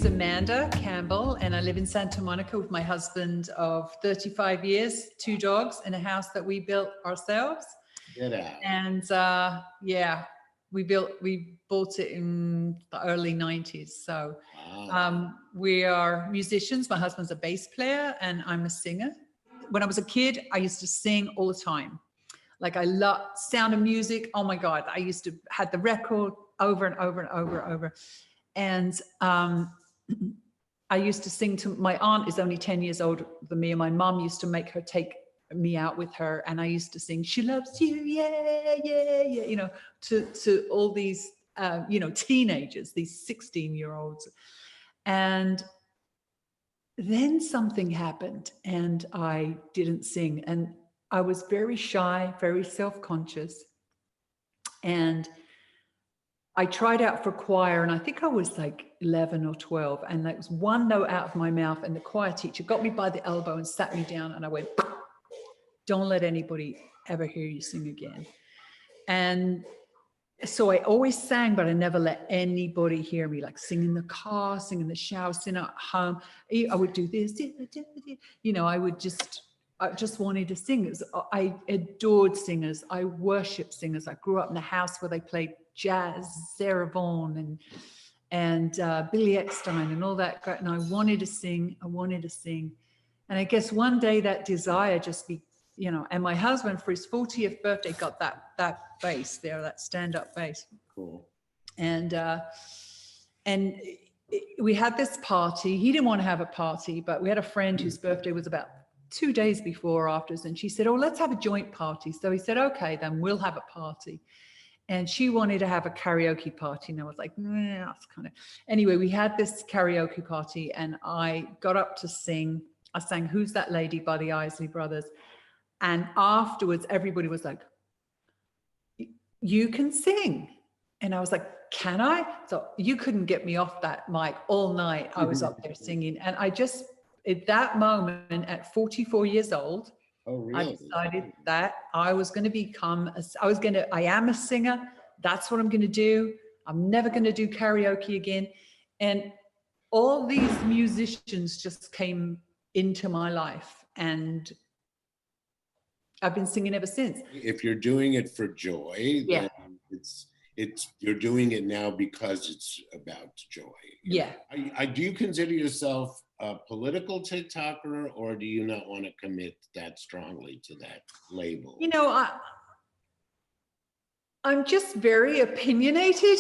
Amanda Campbell, and I live in Santa Monica with my husband of 35 years, 2 dogs, in a house that we built ourselves. Get out. And yeah, we bought it in the early 90s. So we are musicians. My husband's a bass player and I'm a singer. When I was a kid, I used to sing all the time. Like I love Sound of Music. Oh my God. I used to had the record over and over and over and over. And I used to sing to, my aunt is only 10 years older than me, and my mom used to make her take me out with her, and I used to sing, "She loves you, yeah, yeah, yeah," you know, to all these, you know, teenagers, these 16-year-olds. And then something happened and I didn't sing, and I was very shy, very self-conscious. And I tried out for choir, and I think I was like 11 or 12, and there was one note out of my mouth, and the choir teacher got me by the elbow and sat me down, and I went, "Don't let anybody ever hear you sing again." And so I always sang, but I never let anybody hear me, like sing in the car, sing in the shower, sing at home. I would do this, you know, I just wanted to sing. I adored singers. I worshiped singers. I grew up in a house where they played jazz, Sarah Vaughan and Billy Eckstine and all that. And I wanted to sing. And I guess one day that desire just you know, and my husband for his 40th birthday got that bass there, that stand-up bass. Cool. And we had this party. He didn't want to have a party, but we had a friend whose birthday was about 2 days before or after, and she said, "Oh, let's have a joint party." So he said, "Okay, then we'll have a party." And she wanted to have a karaoke party, and I was like, "Nah, that's kind of..." Anyway, we had this karaoke party, and I got up to sing. I sang "Who's That Lady" by the Isley Brothers. And afterwards, everybody was like, "You can sing." And I was like, "Can I?" So you couldn't get me off that mic all night. I was up there singing. And I just, at that moment, at 44 years old, I decided that I was going to become, I am a singer. That's what I'm going to do. I'm never going to do karaoke again. And all these musicians just came into my life, and I've been singing ever since. If you're doing it for joy, then you're doing it now because it's about joy. Yeah. Do you consider yourself a political TikToker, or do you not want to commit that strongly to that label? You know, I'm just very opinionated.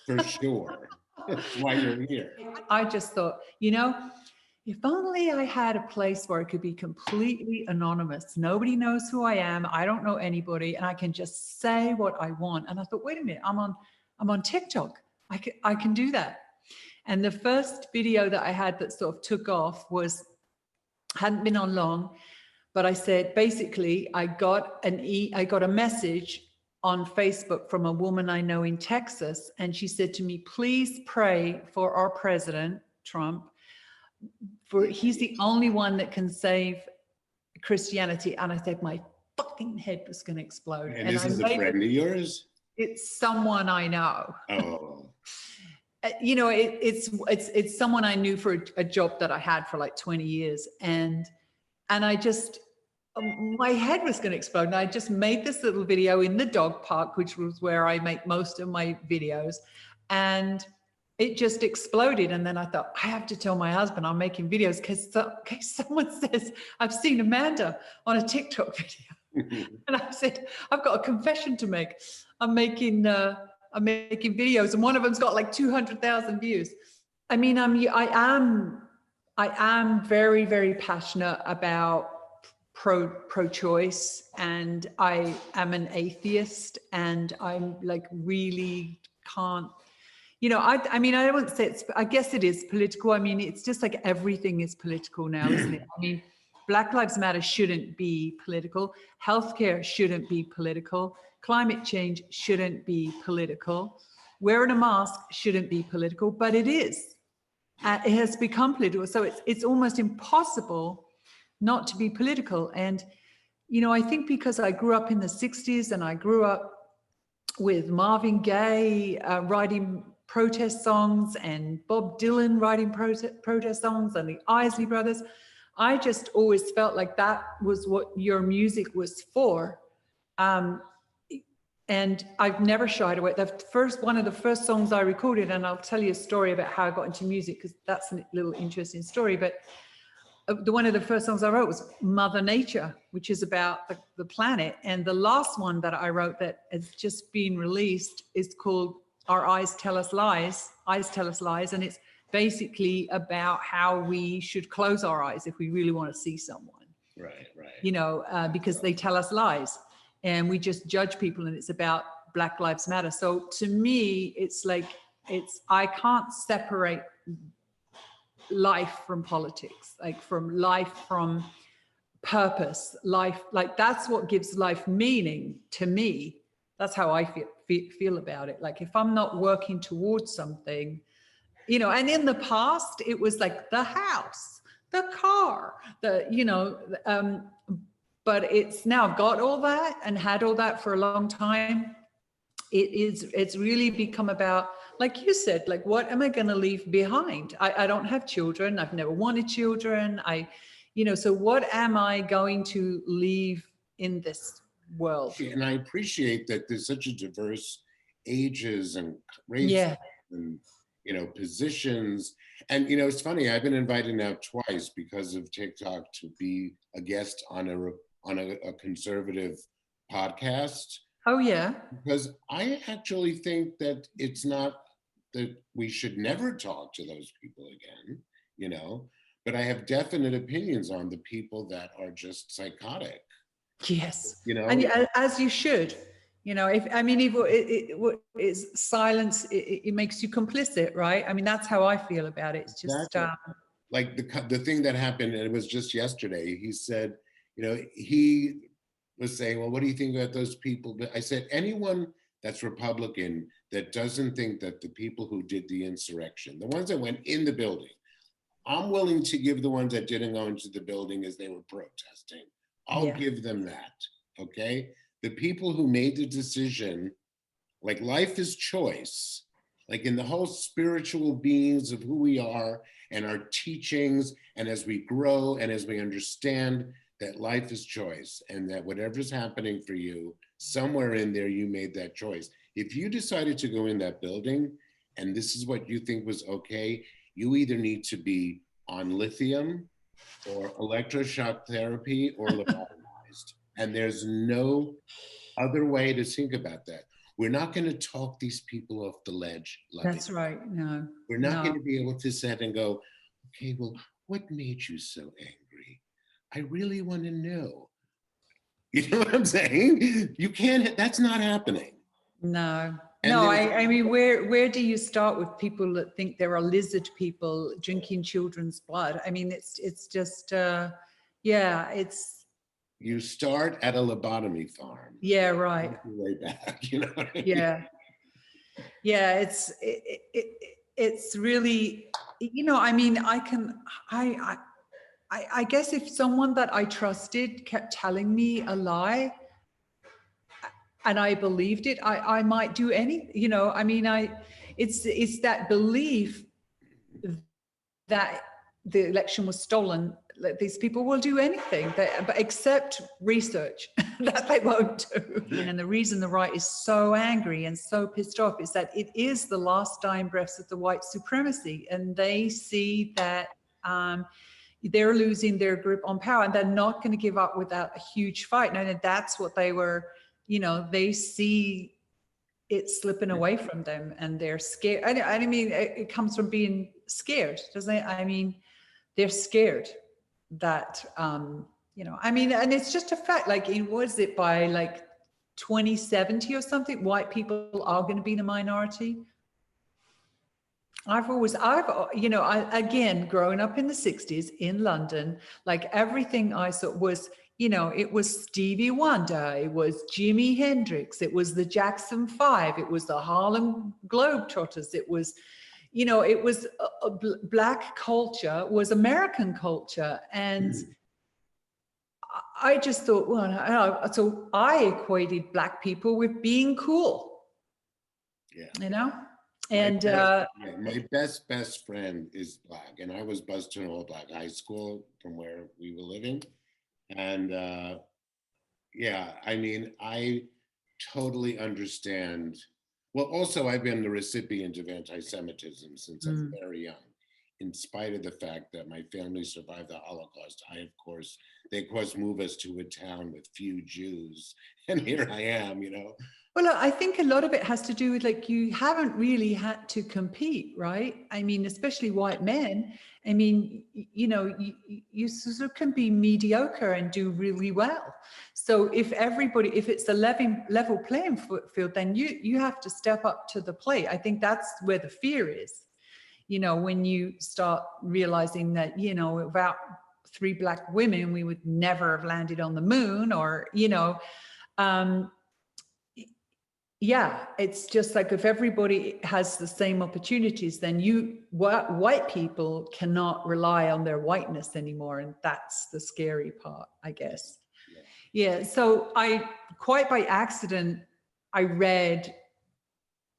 For sure. That's why you're here. I just thought, you know, if only I had a place where I could be completely anonymous. Nobody knows who I am. I don't know anybody, and I can just say what I want. And I thought, wait a minute, I'm on TikTok. I can do that. And the first video that I had that sort of took off hadn't been on long, but I said, basically, I got a message on Facebook from a woman I know in Texas, and she said to me, "Please pray for our president, Trump. For he's the only one that can save Christianity." And I said, my fucking head was going to explode. And this is a friend of yours? It's someone I know. Oh. You know, it's someone I knew for a job that I had for like 20 years. And I just, my head was going to explode. And I just made this little video in the dog park, which was where I make most of my videos. And it just exploded. And then I thought, I have to tell my husband I'm making videos, because in case someone says, "I've seen Amanda on a TikTok video." And I said, "I've got a confession to make. I'm making videos, and one of them's got like 200,000 views." I mean, I am very, very passionate about pro-choice, and I am an atheist, and I'm like really can't. You know, I mean, I wouldn't say I guess it is political. I mean, it's just like everything is political now, isn't it? I mean, Black Lives Matter shouldn't be political. Healthcare shouldn't be political. Climate change shouldn't be political. Wearing a mask shouldn't be political, but it is. It has become political. So it's almost impossible not to be political. And, you know, I think because I grew up in the 60s, and I grew up with Marvin Gaye writing protest songs and Bob Dylan writing protest songs and the Isley Brothers. I just always felt like that was what your music was for. And I've never shied away. One of the first songs I recorded, and I'll tell you a story about how I got into music, because that's a little interesting story, but one of the first songs I wrote was Mother Nature, which is about the planet. And the last one that I wrote that has just been released is called Our Eyes Tell Us Lies, Eyes Tell Us Lies. And it's basically about how we should close our eyes if we really want to see someone. Right. You know, because they tell us lies and we just judge people, and it's about Black Lives Matter. So to me, it's like, I can't separate life from politics, like from life from purpose, life, like that's what gives life meaning to me. That's how I feel about it. Like if I'm not working towards something, you know, and in the past it was like the house, the car, but it's now got all that and had all that for a long time. It's really become about, like you said, like, what am I going to leave behind? I don't have children. I've never wanted children. So what am I going to leave in this world? And I appreciate that there's such a diverse ages and races and, positions. And, it's funny, I've been invited now twice because of TikTok to be a guest on a conservative podcast. Oh, yeah. Because I actually think that it's not that we should never talk to those people again, but I have definite opinions on the people that are just psychotic. Yes. And as you should, if it's silence, it makes you complicit, right? I mean, that's how I feel about it. It's just exactly. Like the thing that happened, and it was just yesterday, he said, he was saying, well, what do you think about those people? But I said, anyone that's Republican that doesn't think that the people who did the insurrection, the ones that went in the building, I'm willing to give the ones that didn't go into the building as they were protesting. I'll give them that, okay? The people who made the decision, like life is choice, like in the whole spiritual beings of who we are and our teachings, and as we grow and as we understand that life is choice, and that whatever's happening for you, somewhere in there, you made that choice. If you decided to go in that building and this is what you think was okay, you either need to be on lithium or electroshock therapy or lobotomized. And there's no other way to think about that. We're not going to talk these people off the ledge. That's right. No. We're not going to be able to sit and go, okay, well, what made you so angry? I really want to know. You know what I'm saying? You can't, that's not happening. No. I mean, where do you start with people that think there are lizard people drinking children's blood? I mean, it's just, it's. You start at a lobotomy farm. Yeah, right. Way back, you know what I mean? Yeah, it's really, I mean, I guess if someone that I trusted kept telling me a lie and I believed it, I might do anything, I mean, it's that belief that the election was stolen, that these people will do anything, but except research, that they won't do. And the reason the right is so angry and so pissed off is that it is the last dying breaths of the white supremacy, and they see that they're losing their grip on power, and they're not going to give up without a huge fight. And that's what they were, they see it slipping away from them, and they're scared. I mean, it comes from being scared, doesn't it? I mean, they're scared that, I mean, and it's just a fact, like, was it by like 2070 or something, white people are going to be the minority? Again, growing up in the 60s in London, like everything I saw was, it was Stevie Wonder, it was Jimi Hendrix, it was the Jackson 5, it was the Harlem Globetrotters, it was, it was Black culture was American culture. And I just thought, well, so I equated Black people with being cool, And my best friend is Black, and I was buzzed to an all Black high school from where we were living. And yeah, I mean, I totally understand. Well, also, I've been the recipient of anti-Semitism since I was very young. In spite of the fact that my family survived the Holocaust, they of course move us to a town with few Jews, and here I am, you know. Well, I think a lot of it has to do with, like, you haven't really had to compete, right? I mean, especially white men. I mean, you know, you sort of can be mediocre and do really well. So if it's a level playing field, then you have to step up to the plate. I think that's where the fear is. You know, when you start realizing that, you know, without 3 Black women, we would never have landed on the moon, or, you know, yeah, it's just like, if everybody has the same opportunities, then white people cannot rely on their whiteness anymore. And that's the scary part, I guess. Yeah. So quite by accident, I read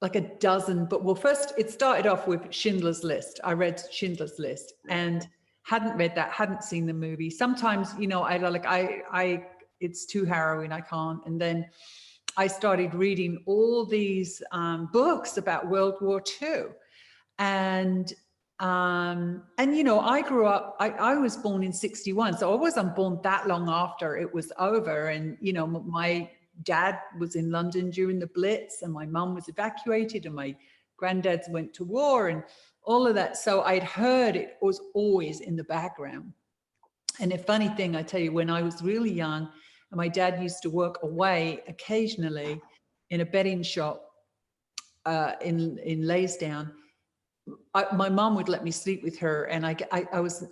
like a dozen, but well, first it started off with Schindler's List. I read Schindler's List and hadn't read that, hadn't seen the movie. Sometimes, you know, it's too harrowing, I can't. And then I started reading all these books about World War II. And you know, I grew up, I was born in 61, so I wasn't born that long after it was over. And, you know, my dad was in London during the Blitz, and my mum was evacuated, and my granddads went to war and all of that. So I'd heard it was always in the background. And a funny thing, I tell you, when I was really young, and my dad used to work away occasionally in a betting shop in Laysdown, my mom would let me sleep with her, and I was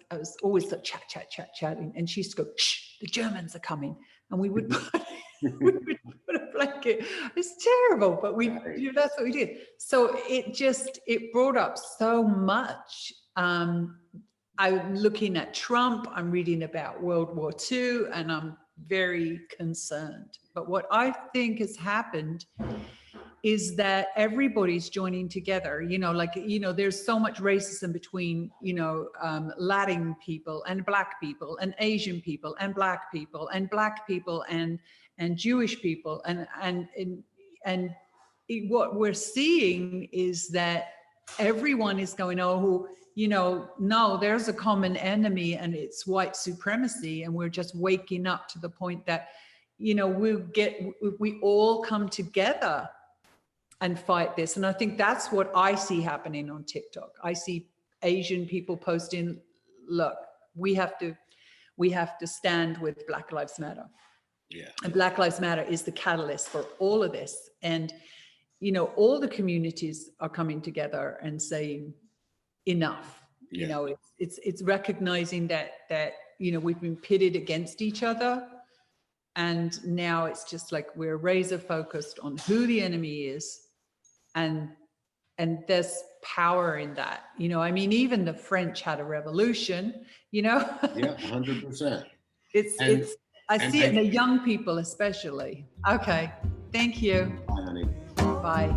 always like chatting, and she used to go, "Shh, the Germans are coming," and we would put a blanket. It's terrible, but you know, that's what we did. So it brought up so much. I'm looking at Trump, I'm reading about World War II, and I'm very concerned. But what I think has happened is that everybody's joining together, you know, like, you know, there's so much racism between, you know, Latin people and Black people and Asian people and Black people and Black people and Jewish people. And what we're seeing is that everyone is going, oh, you know, no, there's a common enemy, and it's white supremacy. And we're just waking up to the point that, you know, we all come together and fight this. And I think that's what I see happening on TikTok. I see Asian people posting, look, we have to stand with Black Lives Matter. Yeah. And Black Lives Matter is the catalyst for all of this. And, you know, all the communities are coming together and saying enough. Yeah. You know, it's recognizing that, you know, we've been pitted against each other. And now it's just like, we're razor focused on who the enemy is. And there's power in that, you know. I mean, even the French had a revolution, you know. Yeah, 100%. I see it in the young people especially. Okay, thank you. Bye, honey. Bye.